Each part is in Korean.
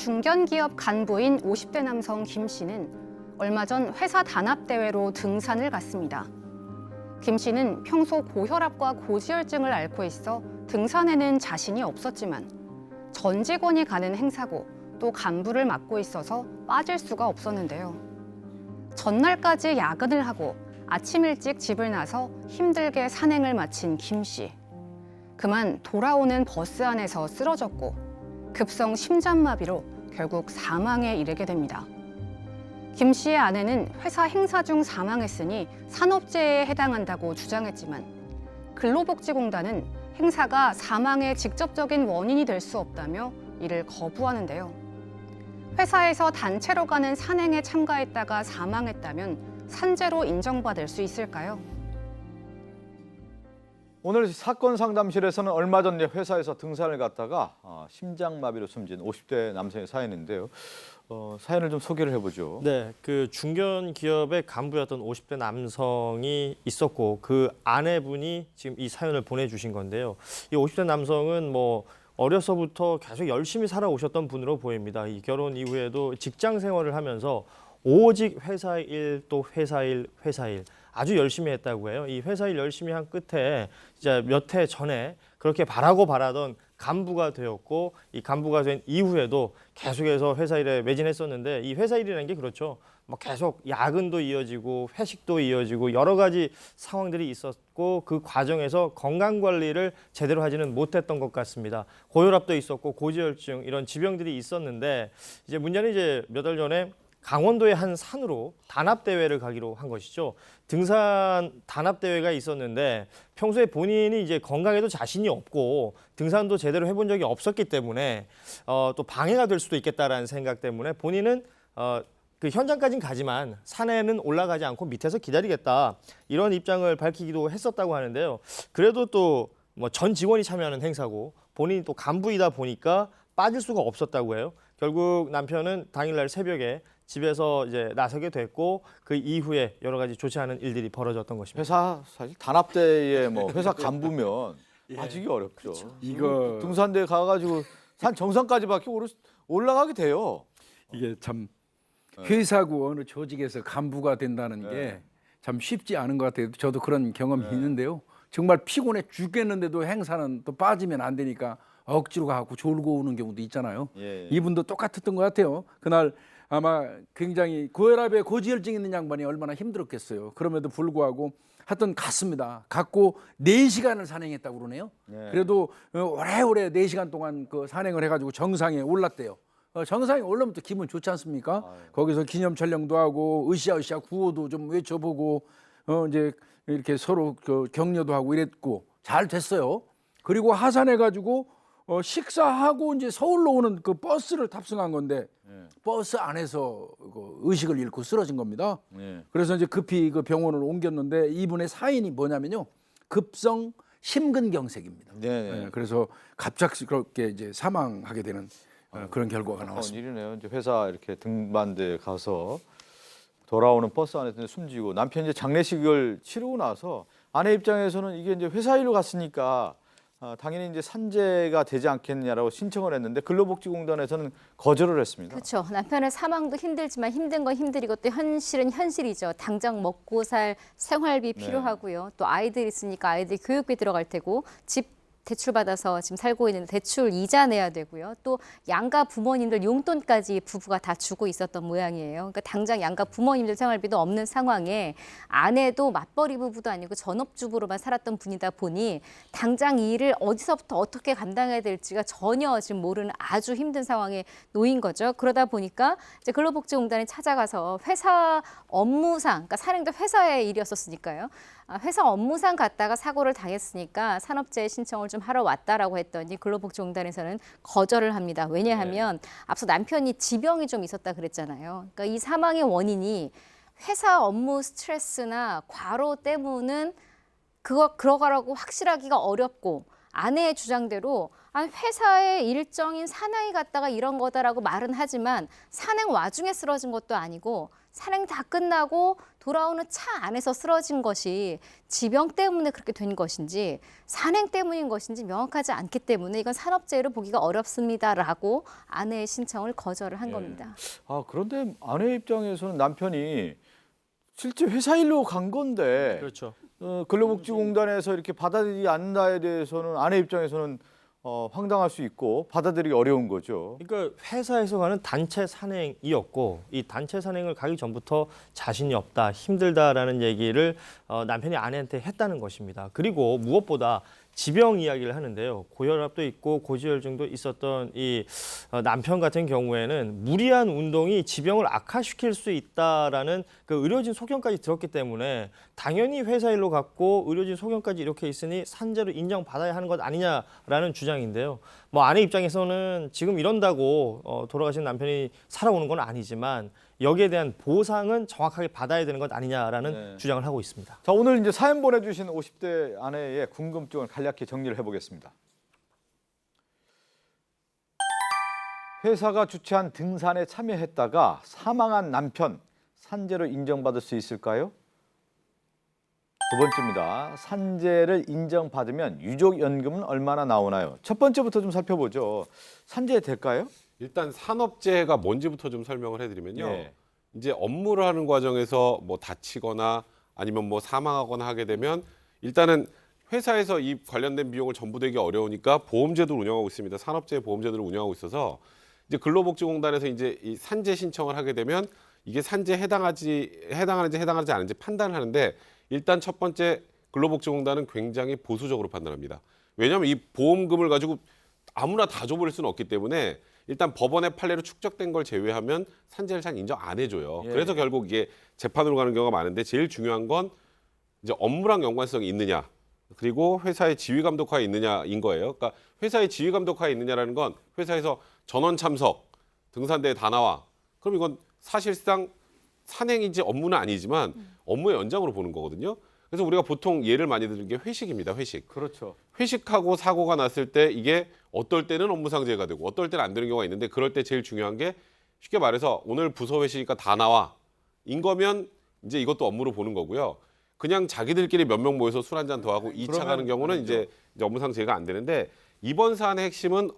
중견기업 간부인 50대 남성 김 씨는 얼마 전 회사 단합대회로 등산을 갔습니다. 김 씨는 평소 고혈압과 고지혈증을 앓고 있어 등산에는 자신이 없었지만 전 직원이 가는 행사고 또 간부를 맡고 있어서 빠질 수가 없었는데요. 전날까지 야근을 하고 아침 일찍 집을 나서 힘들게 산행을 마친 김 씨. 그만 돌아오는 버스 안에서 쓰러졌고 급성 심장마비로 결국 사망에 이르게 됩니다. 김 씨의 아내는 회사 행사 중 사망했으니 산업재해에 해당한다고 주장했지만 근로복지공단은 행사가 사망의 직접적인 원인이 될 수 없다며 이를 거부하는데요. 회사에서 단체로 가는 산행에 참가했다가 사망했다면 산재로 인정받을 수 있을까요? 오늘 사건 상담실에서는 얼마 전 회사에서 등산을 갔다가 심장마비로 숨진 50대 남성의 사연인데요. 사연을 좀 소개를 해보죠. 네, 그 중견 기업의 간부였던 50대 남성이 있었고 그 아내분이 지금 이 사연을 보내주신 건데요. 이 50대 남성은 뭐 어려서부터 계속 열심히 살아오셨던 분으로 보입니다. 이 결혼 이후에도 직장 생활을 하면서 오직 회사 일 또 회사 일 아주 열심히 했다고 해요. 이 회사 일 열심히 한 끝에 이제 몇 해 전에 그렇게 바라던 간부가 되었고 이 간부가 된 이후에도 계속해서 회사 일에 매진했었는데 이 회사 일이라는 게 그렇죠. 막 계속 야근도 이어지고 회식도 이어지고 여러 가지 상황들이 있었고 그 과정에서 건강 관리를 제대로 하지는 못했던 것 같습니다. 고혈압도 있었고 고지혈증 이런 지병들이 있었는데 이제 문제는 이제 몇 달 전에 강원도의 한 산으로 단합대회를 가기로 한 것이죠. 등산 단합대회가 있었는데 평소에 본인이 이제 건강에도 자신이 없고 등산도 제대로 해본 적이 없었기 때문에 또 방해가 될 수도 있겠다라는 생각 때문에 본인은 그 현장까지는 가지만 산에는 올라가지 않고 밑에서 기다리겠다 이런 입장을 밝히기도 했었다고 하는데요. 그래도 또 뭐 전 직원이 참여하는 행사고 본인이 또 간부이다 보니까 빠질 수가 없었다고 해요. 결국 남편은 당일날 새벽에 집에서 이제 나서게 됐고 그 이후에 여러 가지 좋지 않은 일들이 벌어졌던 것입니다. 회사 사실 단합대에 뭐 회사 간부면 빠지기 어렵죠. 그렇죠. 이거 등산대 가가지고 산 정상까지밖에 올라가게 돼요. 이게 참 회사고 어느 조직에서 간부가 된다는 게 참 쉽지 않은 것 같아요. 저도 그런 경험이 있는데요. 정말 피곤해 죽겠는데도 행사는 또 빠지면 안 되니까 억지로 가고 졸고 오는 경우도 있잖아요. 이분도 똑같았던 것 같아요. 그날 아마 굉장히 고혈압에 고지혈증 있는 양반이 얼마나 힘들었겠어요. 그럼에도 불구하고 하여튼 갔습니다. 갔고 4시간을 산행했다고 그러네요. 그래도 오래오래 4시간 동안 그 산행을 해가지고 정상에 올랐대요. 정상에 올라면 또 기분 좋지 않습니까? 거기서 기념 촬영도 하고 으쌰으쌰 구호도 좀 외쳐보고 이제 이렇게 서로 그 격려도 하고 이랬고 잘 됐어요. 그리고 하산해가지고 식사하고 이제 서울로 오는 그 버스를 탑승한 건데 버스 안에서 그 의식을 잃고 쓰러진 겁니다. 그래서 이제 급히 그 병원을 옮겼는데 이분의 사인이 뭐냐면요, 급성 심근경색입니다. 그래서 갑작스럽게 이제 사망하게 되는 그런 결과가 나왔습니다. 일이네요. 이제 회사 이렇게 등반대에 가서 돌아오는 버스 안에서 숨지고 남편이 이제 장례식을 치르고 나서 아내 입장에서는 이게 이제 회사 일로 갔으니까 당연히 이제 산재가 되지 않겠냐라고 신청을 했는데 근로복지공단에서는 거절을 했습니다. 그렇죠. 남편의 사망도 힘들지만 힘든 건 힘들이고 또 현실은 현실이죠. 당장 먹고 살 생활비 필요하고요. 또 아이들 있으니까 아이들 교육비 들어갈 테고 집 대출받아서 지금 살고 있는데 대출 이자 내야 되고요. 또 양가 부모님들 용돈까지 부부가 다 주고 있었던 모양이에요. 그러니까 당장 양가 부모님들 생활비도 없는 상황에 아내도 맞벌이 부부도 아니고 전업주부로만 살았던 분이다 보니 당장 이 일을 어디서부터 어떻게 감당해야 될지가 전혀 지금 모르는 아주 힘든 상황에 놓인 거죠. 그러다 보니까 이제 근로복지공단에 찾아가서 회사 업무상, 그러니까 산행도 회사의 일이었었으니까요. 회사 업무상 갔다가 사고를 당했으니까 산업재해 신청을 좀 하러 왔다라고 했더니 근로복지공단에서는 거절을 합니다. 왜냐하면 앞서 남편이 지병이 좀 있었다 그랬잖아요. 그러니까 이 사망의 원인이 회사 업무 스트레스나 과로 때문은 그러가라고 확실하기가 어렵고 아내의 주장대로 회사의 일정인 사나이 갔다가 이런 거다라고 말은 하지만 산행 와중에 쓰러진 것도 아니고 산행 다 끝나고 돌아오는 차 안에서 쓰러진 것이 지병 때문에 그렇게 된 것인지 산행 때문인 것인지 명확하지 않기 때문에 이건 산업재해로 보기가 어렵습니다라고 아내의 신청을 거절을 한 겁니다. 아, 그런데 아내 입장에서는 남편이 실제 회사 일로 간 건데 그렇죠. 근로복지공단에서 이렇게 받아들이지 않는다에 대해서는 아내 입장에서는 황당할 수 있고 받아들이기 어려운 거죠. 그러니까 회사에서 가는 단체 산행이었고 이 단체 산행을 가기 전부터 자신이 없다, 힘들다라는 얘기를 남편이 아내한테 했다는 것입니다. 그리고 무엇보다 지병 이야기를 하는데요. 고혈압도 있고 고지혈증도 있었던 이 남편 같은 경우에는 무리한 운동이 지병을 악화시킬 수 있다라는 그 의료진 소견까지 들었기 때문에 당연히 회사 일로 갔고 의료진 소견까지 이렇게 있으니 산재로 인정받아야 하는 것 아니냐라는 주장인데요. 뭐 아내 입장에서는 지금 이런다고 돌아가신 남편이 살아오는 건 아니지만 여기에 대한 보상은 정확하게 받아야 되는 것 아니냐라는 주장을 하고 있습니다. 자, 오늘 이제 사연 보내주신 50대 아내의 궁금증을 간략히 정리를 해보겠습니다. 회사가 주최한 등산에 참여했다가 사망한 남편, 산재로 인정받을 수 있을까요? 두 번째입니다. 산재를 인정받으면 유족연금은 얼마나 나오나요? 첫 번째부터 좀 살펴보죠. 산재 될까요? 일단 산업재해가 뭔지부터 좀 설명을 해드리면요. 예. 이제 업무를 하는 과정에서 뭐 다치거나 아니면 뭐 사망하거나 하게 되면 일단은 회사에서 이 관련된 비용을 전부 내기 어려우니까 보험제도를 운영하고 있습니다. 산업재해 보험제도를 운영하고 있어서 이제 근로복지공단에서 이제 이 산재 신청을 하게 되면 이게 산재에 해당하는지 해당하지 않은지 판단을 하는데 일단 첫 번째 근로복지공단은 굉장히 보수적으로 판단합니다. 왜냐하면 이 보험금을 가지고 아무나 다 줘버릴 수는 없기 때문에 일단 법원의 판례로 축적된 걸 제외하면 산재를 잘 인정 안 해줘요. 예. 그래서 결국 이게 재판으로 가는 경우가 많은데 제일 중요한 건 이제 업무랑 연관성이 있느냐 그리고 회사의 지휘 감독하에 있느냐인 거예요. 그러니까 회사의 지휘 감독하에 있느냐라는 건 회사에서 전원 참석, 등산대에 다 나와. 그럼 이건 사실상 산행이지 업무는 아니지만 업무의 연장으로 보는 거거든요. 그래서 우리가 보통 예를 많이 드는 게 회식입니다. 회식. 그렇죠. 회식하고 사고가 났을 때 이게 어떨 때는 업무상재해가 되고 어떨 때는 안 되는 경우가 있는데 그럴 때 제일 중요한 게 쉽게 말해서 오늘 부서 회식이니까 다 나와. 인 거면 이제 이것도 업무로 보는 거고요. 그냥 자기들끼리 몇 명 모여서 술 한잔 더 하고 2차 가는 경우는 이제 업무상재해가 안 되는데 이번 사안의 핵심은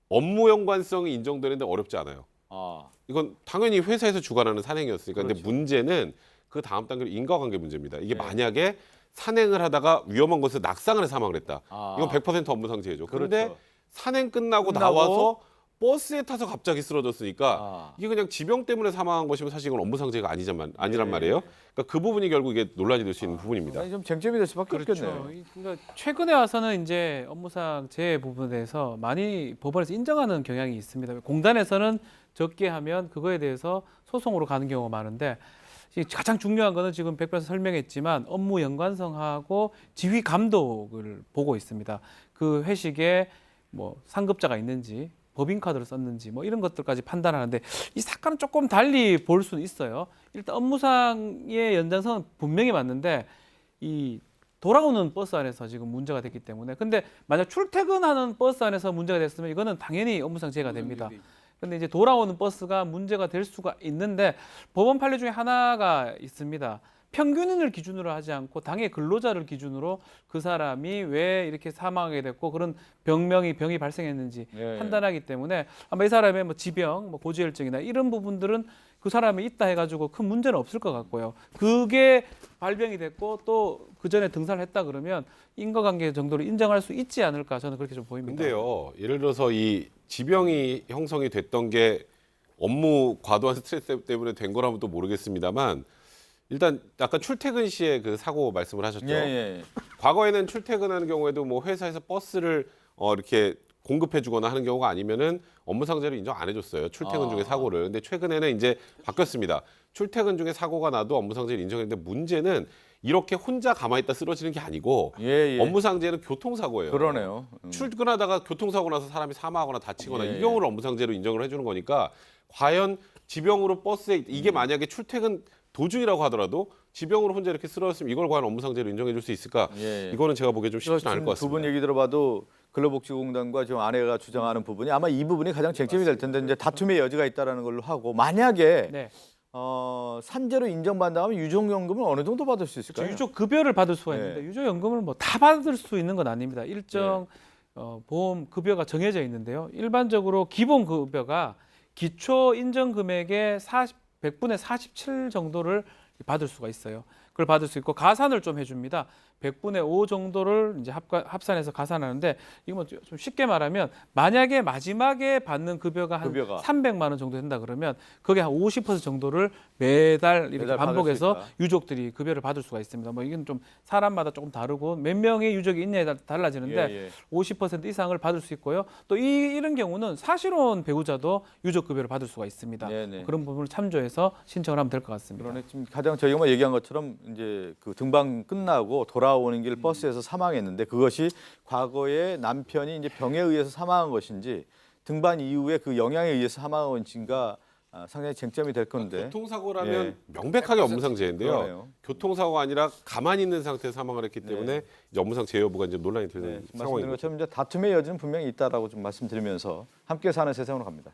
업무 연관성이 인정되는데 어렵지 않아요. 아, 이건 당연히 회사에서 주관하는 산행이었으니까. 근데 그렇죠. 문제는 그 다음 단계로 인과관계 문제입니다. 이게 네. 만약에 산행을 하다가 위험한 곳에서 낙상을 해 사망을 했다. 아. 이건 100% 업무상재해죠. 그런데 그렇죠. 산행 끝나고 끝나고 나와서 버스에 타서 갑자기 쓰러졌으니까 아. 이게 그냥 지병 때문에 사망한 것이면 사실 이건 업무상재해가 아니란 네. 말이에요. 그러니까 그 부분이 결국 이게 논란이 될 수 있는 부분입니다. 아니, 좀 쟁점이 될 수밖에 없겠네요. 그러니까 최근에 와서는 이제 업무상 재해 부분에 대해서 많이 법원에서 인정하는 경향이 있습니다. 공단에서는 적게 하면 그거에 대해서 소송으로 가는 경우가 많은데 가장 중요한 거는 지금 백변에서 설명했지만 업무 연관성하고 지휘 감독을 보고 있습니다. 그 회식에 뭐 상급자가 있는지 법인카드를 썼는지 뭐 이런 것들까지 판단하는데 이 사건은 조금 달리 볼 수는 있어요. 일단 업무상의 연장성은 분명히 맞는데 이 돌아오는 버스 안에서 지금 문제가 됐기 때문에 근데 만약 출퇴근하는 버스 안에서 문제가 됐으면 이거는 당연히 업무상 재해가 됩니다. 근데 이제 돌아오는 버스가 문제가 될 수가 있는데 법원 판례 중에 하나가 있습니다. 평균인을 기준으로 하지 않고 당해 근로자를 기준으로 그 사람이 왜 이렇게 사망하게 됐고 그런 병이 발생했는지 예. 판단하기 때문에 아마 이 사람의 뭐 지병, 뭐 고지혈증이나 이런 부분들은 그 사람이 있다 해가지고 큰 문제는 없을 것 같고요. 그게 발병이 됐고 또 그 전에 등산을 했다 그러면 인과관계 정도로 인정할 수 있지 않을까 저는 그렇게 좀 보입니다. 근데요, 예를 들어서 이 지병이 형성이 됐던 게 업무 과도한 스트레스 때문에 된 거라면 또 모르겠습니다만 일단 약간 출퇴근 시에 그 사고 말씀을 하셨죠. 예. 과거에는 출퇴근하는 경우에도 뭐 회사에서 버스를 이렇게 공급해주거나 하는 경우가 아니면은 업무상재를 인정 안 해줬어요. 출퇴근 중에 사고를. 근데 최근에는 이제 바뀌었습니다. 출퇴근 중에 사고가 나도 업무상재를 인정했는데 문제는 이렇게 혼자 가만히 있다 쓰러지는 게 아니고 예. 업무상재는 교통사고예요. 그러네요. 출근하다가 교통사고 나서 사람이 사망하거나 다치거나 예. 이 경우를 업무상재로 인정을 해주는 거니까 과연 지병으로 버스에 이게 만약에 출퇴근 도중이라고 하더라도 지병으로 혼자 이렇게 쓰러졌으면 이걸 과연 업무상재로 인정해 줄 수 있을까? 예. 이거는 제가 보기에 좀 쉽지 않을 것 같습니다. 두 분 얘기 들어봐도 근로복지공단과 지금 아내가 주장하는 부분이 아마 이 부분이 가장 쟁점이 될 텐데 이제 다툼의 여지가 있다라는 걸로 하고 만약에 네. 산재로 인정받는다면 유족연금은 어느 정도 받을 수 있을까요? 유족 급여를 받을 수가 네. 있는데 유족연금을 뭐 다 받을 수 있는 건 아닙니다. 일정 보험 급여가 정해져 있는데요. 일반적으로 기본 급여가 기초 인정 금액의 100분의 47 정도를 받을 수가 있어요. 그걸 받을 수 있고 가산을 좀 해줍니다. 100분의 5 정도를 이제 합산해서 가산하는데 이거 좀 쉽게 말하면 만약에 마지막에 받는 급여가 한 300만 원 정도 된다 그러면 거기에 한 50% 정도를 매달 이렇게 매달 반복해서 받을 수 유족들이 급여를 받을 수가 있습니다. 뭐 이건 좀 사람마다 조금 다르고 몇 명의 유족이 있냐에 따라 달라지는데 50% 이상을 받을 수 있고요. 또 이런 경우는 사실혼 배우자도 유족 급여를 받을 수가 있습니다. 그런 부분을 참조해서 신청을 하면 될 것 같습니다. 그러네. 지금 가장 저희가 얘기한 것처럼 이제 그 등반 끝나고 돌아오는 길 버스에서 사망했는데 그것이 과거에 남편이 이제 병에 의해서 사망한 것인지 등반 이후에 그 영향에 의해서 사망한 것인가 상당히 쟁점이 될 건데. 교통사고라면 명백하게 업무상 재해인데요. 그러네요. 교통사고가 아니라 가만히 있는 상태에서 사망을 했기 때문에 이제 업무상 재해 여부가 이제 논란이 되는 말씀드린 상황입니다. 것처럼 이제 다툼의 여지는 분명히 있다라고 좀 말씀드리면서 함께 사는 세상으로 갑니다.